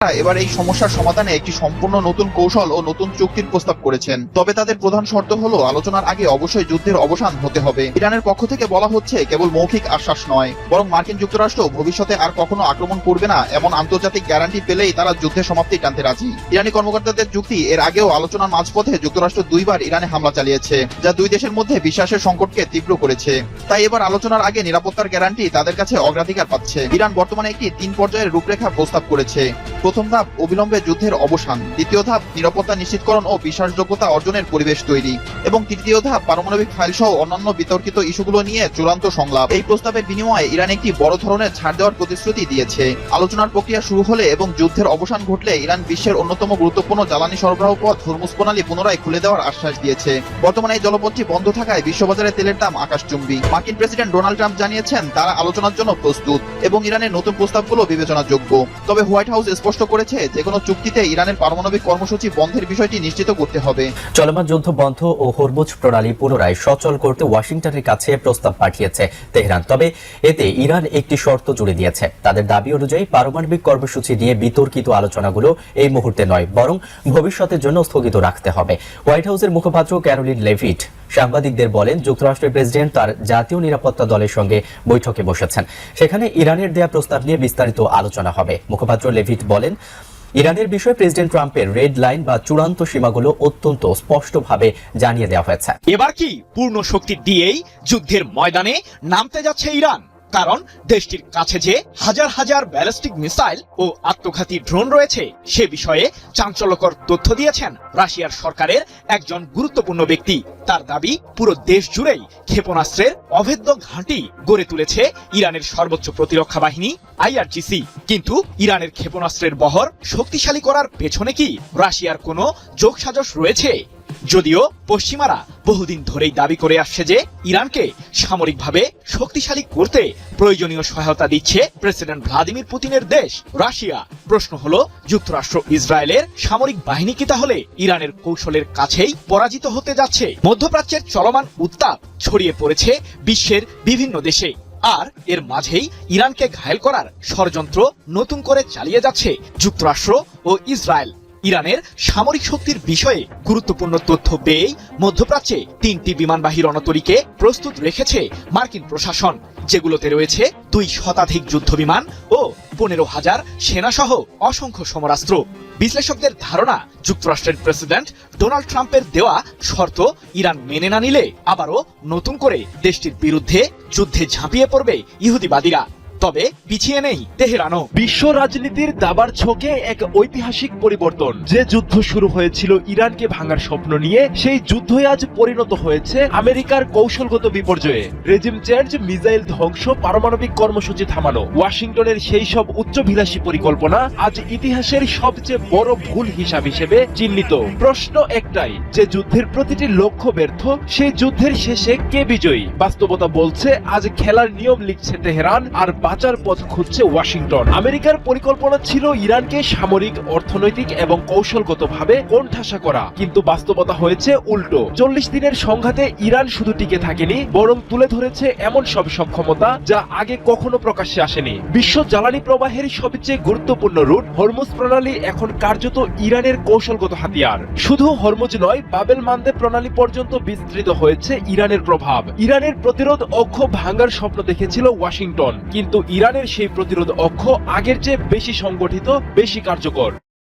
এবার এই সমস্যার সমাধানে একটি সম্পূর্ণ নতুন কৌশল ও নতুন চুক্তির প্রস্তাব করেছেন। তবে তাদের প্রধান শর্ত হলো আলোচনার আগে অবশ্যই যুদ্ধের অবসান হতে হবে। ইরানের পক্ষ থেকে বলা হচ্ছে কেবল মৌখিক আশ্বাস নয়, বরং মার্কিন যুক্তরাষ্ট্র ভবিষ্যতে আর কখনো আক্রমণ করবে না এমন আন্তর্জাতিক গ্যারান্টি পেলেই তারা যুদ্ধের সমাপ্তি টানতে রাজি। ইরানি কর্মকর্তাদের যুক্তি, এর আগেও আলোচনার মাঝপথে যুক্তরাষ্ট্র দুইবার ইরানে হামলা চালিয়েছে, যা দুই দেশের মধ্যে বিশ্বাসের সংকটকে তীব্র করেছে। তাই এবার আলোচনার আগে নিরাপত্তার গ্যারান্টি তাদের কাছে অগ্রাধিকার পাচ্ছে। ইরান বর্তমানে একটি 3 পর্যায়ের রূপরেখা প্রস্তাব করেছে। প্রথম ধাপ অবিলম্বে যুদ্ধের অবসান, দ্বিতীয় ধাপ নিরাপত্তা নিশ্চিতকরণ ও বিশ্বাসযোগ্যতা অর্জনের পরিবেশ তৈরি, এবং তৃতীয় ধাপ পারমাণবিক ফাইল সহ অন্যান্য বিতর্কিত ইস্যুগুলো নিয়ে চূড়ান্ত সংলাপ। এই প্রস্তাবের বিনিময়ে ইরান একটি বড় ধরনের ছাড় দেওয়ার প্রতিশ্রুতি দিয়েছে। আলোচনার প্রক্রিয়া শুরু হলে এবং যুদ্ধের অবসান ঘটলে ইরান বিশ্বের অন্যতম গুরুত্বপূর্ণ জ্বালানি সরবরাহ পথ হরমুজ প্রণালী পুনরায় খুলে দেওয়ার আশ্বাস দিয়েছে। বর্তমানে এই জলপথটি বন্ধ থাকায় বিশ্ববাজারে তেলের দাম আকাশচুম্বী। মার্কিন প্রেসিডেন্ট ডোনাল্ড ট্রাম্প জানিয়েছেন তারা আলোচনার জন্য প্রস্তুত এবং ইরানের নতুন প্রস্তাবগুলো বিবেচনাযোগ্য। তবে হোয়াইট হাউস স্পষ্ট করেছে যে কোনো চুক্তিতে ইরানের পারমাণবিক কর্মসূচি বন্ধের বিষয়টি নিশ্চিত করতে হবে। চলমান যুদ্ধ বন্ধ ও হরমুজ প্রণালী পুনরায় সচল করতে ওয়াশিংটনের কাছে প্রস্তাব পাঠিয়েছে তেহরান। তবে এতে ইরান একটি শর্ত জুড়ে দিয়েছে। তাদের দাবি অনুযায়ী পারমাণবিক কর্মসূচি নিয়ে বিতর্কিত আলোচনাগুলো এই মুহূর্তে নয়, বরং ভবিষ্যতের জন্য স্থগিত রাখতে হবে। হোয়াইট হাউসের মুখপাত্র ক্যারোলিন লেভিট সাংবাদিকদের বলেন, যুক্তরাষ্ট্রের প্রেসিডেন্ট তার জাতীয় নিরাপত্তা দলের সঙ্গে বৈঠকে বসেছেন। সেখানে ইরানের দেয়া প্রস্তাব নিয়ে বিস্তারিত আলোচনা হবে। মুখপাত্র লেভিট বলেন, ইরানের বিষয়ে প্রেসিডেন্ট ট্রাম্পের রেড লাইন বা চূড়ান্ত সীমাগুলো অত্যন্ত স্পষ্টভাবে জানিয়ে দেওয়া হয়েছে। এবার কি পূর্ণ শক্তি দিয়েই যুদ্ধের ময়দানে নামতে যাচ্ছে ইরান? কারণ দেশটির কাছে যে হাজার হাজার ব্যালিস্টিক মিসাইল ও আত্মঘাতী ড্রোন রয়েছে সে বিষয়ে চাঞ্চল্যকর তথ্য দিয়েছেন রাশিয়ার সরকারের একজন গুরুত্বপূর্ণ ব্যক্তি। তার দাবি, পুরো দেশ জুড়েই ক্ষেপণাস্ত্রের অভেদ্য ঘাঁটি গড়ে তুলেছে ইরানের সর্বোচ্চ প্রতিরক্ষা বাহিনী IRGC। কিন্তু ইরানের ক্ষেপণাস্ত্রের বহর শক্তিশালী করার পেছনে কি রাশিয়ার কোনো যোগসাজশ রয়েছে? যদিও পশ্চিমারা বহুদিন ধরেই দাবি করে আসছে যে ইরানকে সামরিকভাবে শক্তিশালী করতে প্রয়োজনীয় সহায়তা দিচ্ছে প্রেসিডেন্ট ভ্লাদিমির পুতিনের দেশ রাশিয়া। প্রশ্ন হলো, যুক্তরাষ্ট্র ইসরায়েলের সামরিক বাহিনী কি তাহলে ইরানের কৌশলের কাছেই পরাজিত হতে যাচ্ছে? মধ্যপ্রাচ্যের চলমান উত্তাপ ছড়িয়ে পড়েছে বিশ্বের বিভিন্ন দেশে, আর এর মাঝেই ইরানকে ঘায়েল করার ষড়যন্ত্র নতুন করে চালিয়ে যাচ্ছে যুক্তরাষ্ট্র ও ইসরায়েল। ইরানের সামরিক শক্তির বিষয়ে গুরুত্বপূর্ণ তথ্য পেয়েই মধ্যপ্রাচ্যে 3টি বিমানবাহী রণতরীকে প্রস্তুত রেখেছে মার্কিন প্রশাসন, যেগুলোতে রয়েছে 2 শতাধিক যুদ্ধবিমান ও 15,000 সেনাসহ অসংখ্য সমরাস্ত্র। বিশ্লেষকদের ধারণা, যুক্তরাষ্ট্রের প্রেসিডেন্ট ডোনাল্ড ট্রাম্পের দেওয়া শর্ত ইরান মেনে না নিলে আবারও নতুন করে দেশটির বিরুদ্ধে যুদ্ধে ঝাঁপিয়ে পড়বে ইহুদিবাদীরা। তবে পিছিয়ে নেই তেহরানও। বিশ্ব রাজনীতির দাবার ছকে এক ঐতিহাসিক পরিবর্তন। যে যুদ্ধ শুরু হয়েছিল ইরানকে ভাঙার স্বপ্ন নিয়ে, সেই যুদ্ধই আজ পরিণত হয়েছে আমেরিকার কৌশলগত বিপর্যয়ে। রেজিম চেঞ্জ, মিসাইল ধ্বংস, পারমাণবিক কর্মসূচি থামানো, ওয়াশিংটনের সেই সব উচ্চভিলাষী পরিকল্পনা আজ ইতিহাসের সবচেয়ে বড় ভুল হিসেবে চিহ্নিত। প্রশ্ন একটাই, যে যুদ্ধের প্রতিটি লক্ষ্য ব্যর্থ, সেই যুদ্ধের শেষে কে বিজয়ী? বাস্তবতা বলছে আজ খেলার নিয়ম লিখছে তেহরান, আর বাঁচার পথ খুঁজছে ওয়াশিংটন। আমেরিকার পরিকল্পনা ছিল ইরানকে সামরিক, অর্থনৈতিক এবং কৌশলগতভাবে কোণঠাসা করা, কিন্তু বাস্তবতা হয়েছে উল্টো। 40 দিনের সংঘাতে ইরান শুধু টিকে থাকেনি, বরং তুলে ধরেছে এমন সব সক্ষমতা যা আগে কখনো প্রকাশ্যে আসেনি। বিশ্ব জ্বালানি প্রবাহের সবচেয়ে গুরুত্বপূর্ণ রুট হরমুজ প্রণালী এখন কার্যত ইরানের কৌশলগত হাতিয়ার। শুধু হরমুজ নয়, বাবেল মানদেব প্রণালী পর্যন্ত বিস্তৃত হয়েছে ইরানের প্রভাব। ইরানের প্রতিরোধ অক্ষ ভাঙার স্বপ্ন দেখেছিল ওয়াশিংটন, কিন্তু ইরানের সেই প্রতিরোধ অক্ষ আগের চেয়ে বেশি সংগঠিত, বেশি কার্যকর।